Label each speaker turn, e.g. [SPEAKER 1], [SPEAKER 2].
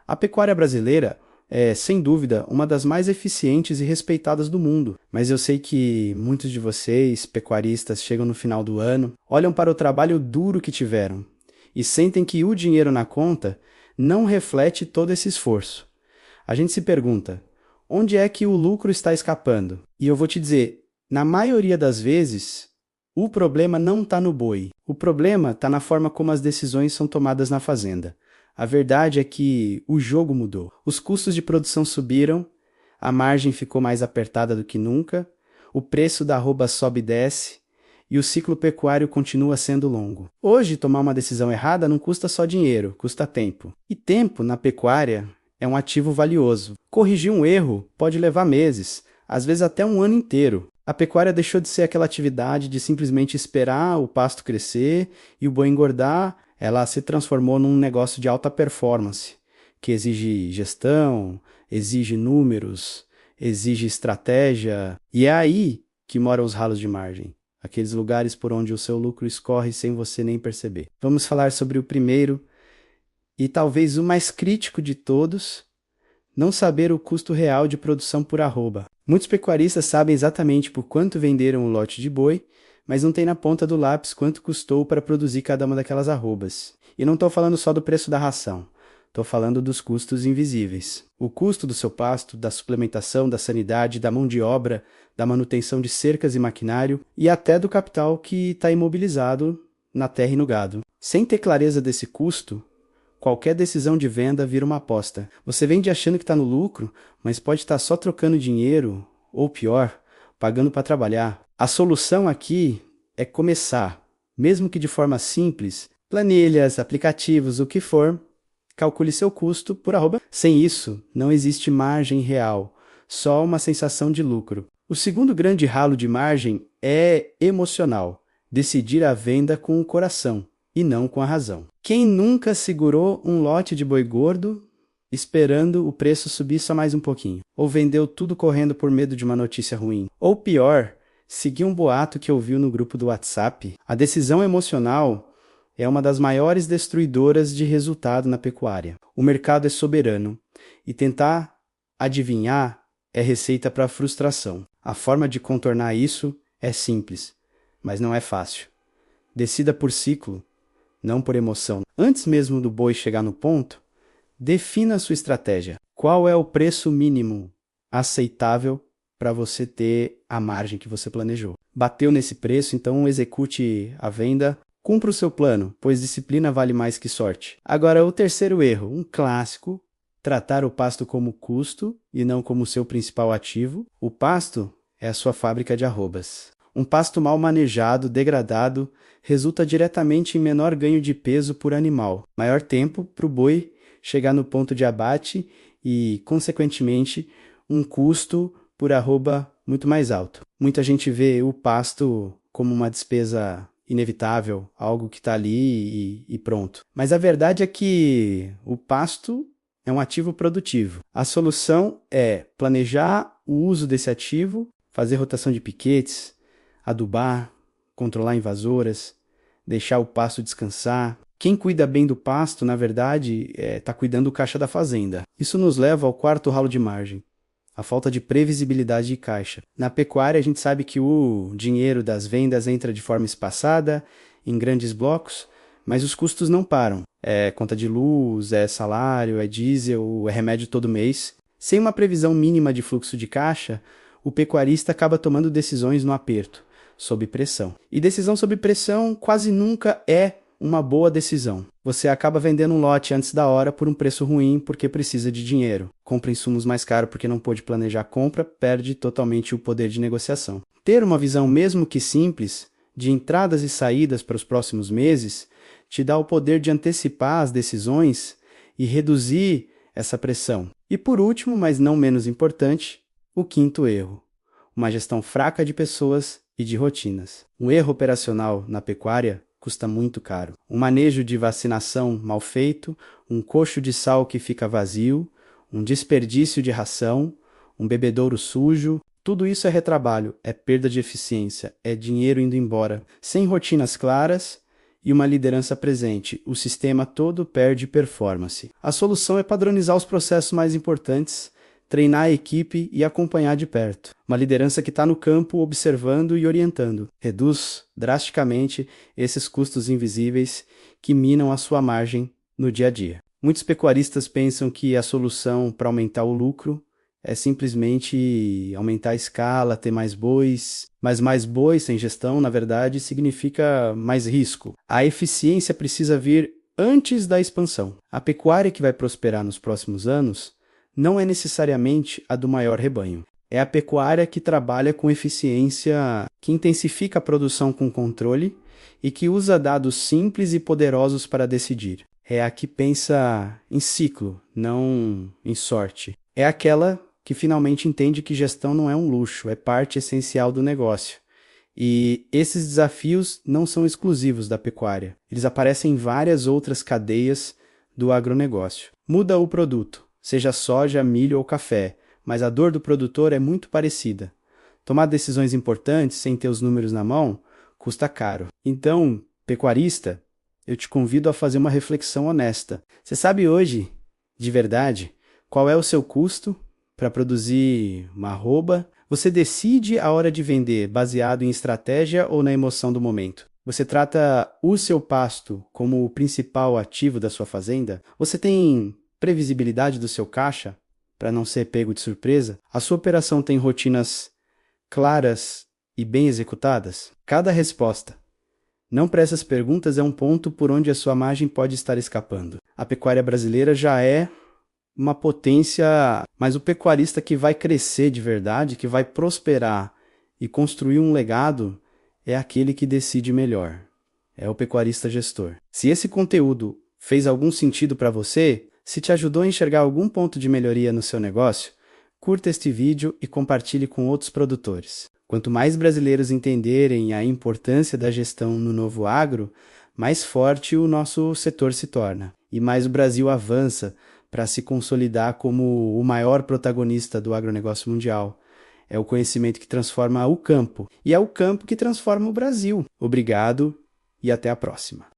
[SPEAKER 1] A pecuária brasileira é, sem dúvida, uma das mais eficientes e respeitadas do mundo. Mas eu sei que muitos de vocês, pecuaristas, chegam no final do ano, olham para o trabalho duro que tiveram e sentem que o dinheiro na conta não reflete todo esse esforço. A gente se pergunta, onde é que o lucro está escapando? E eu vou te dizer, na maioria das vezes, o problema não está no boi. O problema está na forma como as decisões são tomadas na fazenda. A verdade é que o jogo mudou. Os custos de produção subiram, a margem ficou mais apertada do que nunca, o preço da arroba sobe e desce, e o ciclo pecuário continua sendo longo. Hoje, tomar uma decisão errada não custa só dinheiro, custa tempo. E tempo, na pecuária, é um ativo valioso. Corrigir um erro pode levar meses, às vezes até um ano inteiro. A pecuária deixou de ser aquela atividade de simplesmente esperar o pasto crescer e o boi engordar. Ela se transformou num negócio de alta performance, que exige gestão, exige números, exige estratégia. E é aí que moram os ralos de margem, aqueles lugares por onde o seu lucro escorre sem você nem perceber. Vamos falar sobre o primeiro e talvez o mais crítico de todos, não saber o custo real de produção por arroba. Muitos pecuaristas sabem exatamente por quanto venderam o lote de boi, mas não tem na ponta do lápis quanto custou para produzir cada uma daquelas arrobas. E não estou falando só do preço da ração, estou falando dos custos invisíveis. O custo do seu pasto, da suplementação, da sanidade, da mão de obra, da manutenção de cercas e maquinário e até do capital que está imobilizado na terra e no gado. Sem ter clareza desse custo, qualquer decisão de venda vira uma aposta. Você vende achando que está no lucro, mas pode estar só trocando dinheiro, ou pior, pagando para trabalhar. A solução aqui é começar, mesmo que de forma simples, planilhas, aplicativos, o que for, calcule seu custo por arroba. Sem isso, não existe margem real, só uma sensação de lucro. O segundo grande ralo de margem é emocional, decidir a venda com o coração e não com a razão. Quem nunca segurou um lote de boi gordo esperando o preço subir só mais um pouquinho? Ou vendeu tudo correndo por medo de uma notícia ruim? Ou pior, seguiu um boato que ouviu no grupo do WhatsApp? A decisão emocional é uma das maiores destruidoras de resultado na pecuária. O mercado é soberano e tentar adivinhar é receita para frustração. A forma de contornar isso é simples, mas não é fácil. Decida por ciclo, não por emoção. Antes mesmo do boi chegar no ponto, defina a sua estratégia. Qual é o preço mínimo aceitável para você ter a margem que você planejou? Bateu nesse preço, então execute a venda, cumpra o seu plano, pois disciplina vale mais que sorte. Agora, o terceiro erro, um clássico, tratar o pasto como custo e não como seu principal ativo. O pasto é a sua fábrica de arrobas. Um pasto mal manejado, degradado, resulta diretamente em menor ganho de peso por animal, maior tempo para o boi chegar no ponto de abate e, consequentemente, um custo por arroba muito mais alto. Muita gente vê o pasto como uma despesa inevitável, algo que está ali e pronto. Mas a verdade é que o pasto é um ativo produtivo. A solução é planejar o uso desse ativo, fazer rotação de piquetes, adubar, controlar invasoras, deixar o pasto descansar. Quem cuida bem do pasto, na verdade, está cuidando do caixa da fazenda. Isso nos leva ao quarto ralo de margem, a falta de previsibilidade de caixa. Na pecuária, a gente sabe que o dinheiro das vendas entra de forma espaçada, em grandes blocos, mas os custos não param. É conta de luz, é salário, é diesel, é remédio todo mês. Sem uma previsão mínima de fluxo de caixa, o pecuarista acaba tomando decisões no aperto, sob pressão. E decisão sob pressão quase nunca é uma boa decisão. Você acaba vendendo um lote antes da hora por um preço ruim porque precisa de dinheiro. Compra insumos mais caros porque não pôde planejar a compra, perde totalmente o poder de negociação. Ter uma visão, mesmo que simples, de entradas e saídas para os próximos meses, te dá o poder de antecipar as decisões e reduzir essa pressão. E por último, mas não menos importante, o quinto erro: uma gestão fraca de pessoas e de rotinas. Um erro operacional na pecuária custa muito caro. Um manejo de vacinação mal feito, um coxo de sal que fica vazio, um desperdício de ração, um bebedouro sujo, tudo isso é retrabalho, é perda de eficiência, é dinheiro indo embora. Sem rotinas claras e uma liderança presente, o sistema todo perde performance. A solução é padronizar os processos mais importantes, treinar a equipe e acompanhar de perto. Uma liderança que está no campo observando e orientando. Reduz drasticamente esses custos invisíveis que minam a sua margem no dia a dia. Muitos pecuaristas pensam que a solução para aumentar o lucro é simplesmente aumentar a escala, ter mais bois, mas mais bois sem gestão, na verdade, significa mais risco. A eficiência precisa vir antes da expansão. A pecuária que vai prosperar nos próximos anos não é necessariamente a do maior rebanho. É a pecuária que trabalha com eficiência, que intensifica a produção com controle e que usa dados simples e poderosos para decidir. É a que pensa em ciclo, não em sorte. É aquela que finalmente entende que gestão não é um luxo, é parte essencial do negócio. E esses desafios não são exclusivos da pecuária. Eles aparecem em várias outras cadeias do agronegócio. Muda o produto, seja soja, milho ou café, mas a dor do produtor é muito parecida. Tomar decisões importantes sem ter os números na mão custa caro. Então, pecuarista, eu te convido a fazer uma reflexão honesta. Você sabe hoje, de verdade, qual é o seu custo para produzir uma arroba? Você decide a hora de vender baseado em estratégia ou na emoção do momento? Você trata o seu pasto como o principal ativo da sua fazenda? Você tem previsibilidade do seu caixa para não ser pego de surpresa? A sua operação tem rotinas claras e bem executadas? Cada resposta não para essas perguntas é um ponto por onde a sua margem pode estar escapando. A pecuária brasileira já é uma potência, mas o pecuarista que vai crescer de verdade, que vai prosperar e construir um legado, é aquele que decide melhor. É o pecuarista gestor. Se esse conteúdo fez algum sentido para você, se te ajudou a enxergar algum ponto de melhoria no seu negócio, curta este vídeo e compartilhe com outros produtores. Quanto mais brasileiros entenderem a importância da gestão no novo agro, mais forte o nosso setor se torna. E mais o Brasil avança para se consolidar como o maior protagonista do agronegócio mundial. É o conhecimento que transforma o campo. E é o campo que transforma o Brasil. Obrigado e até a próxima.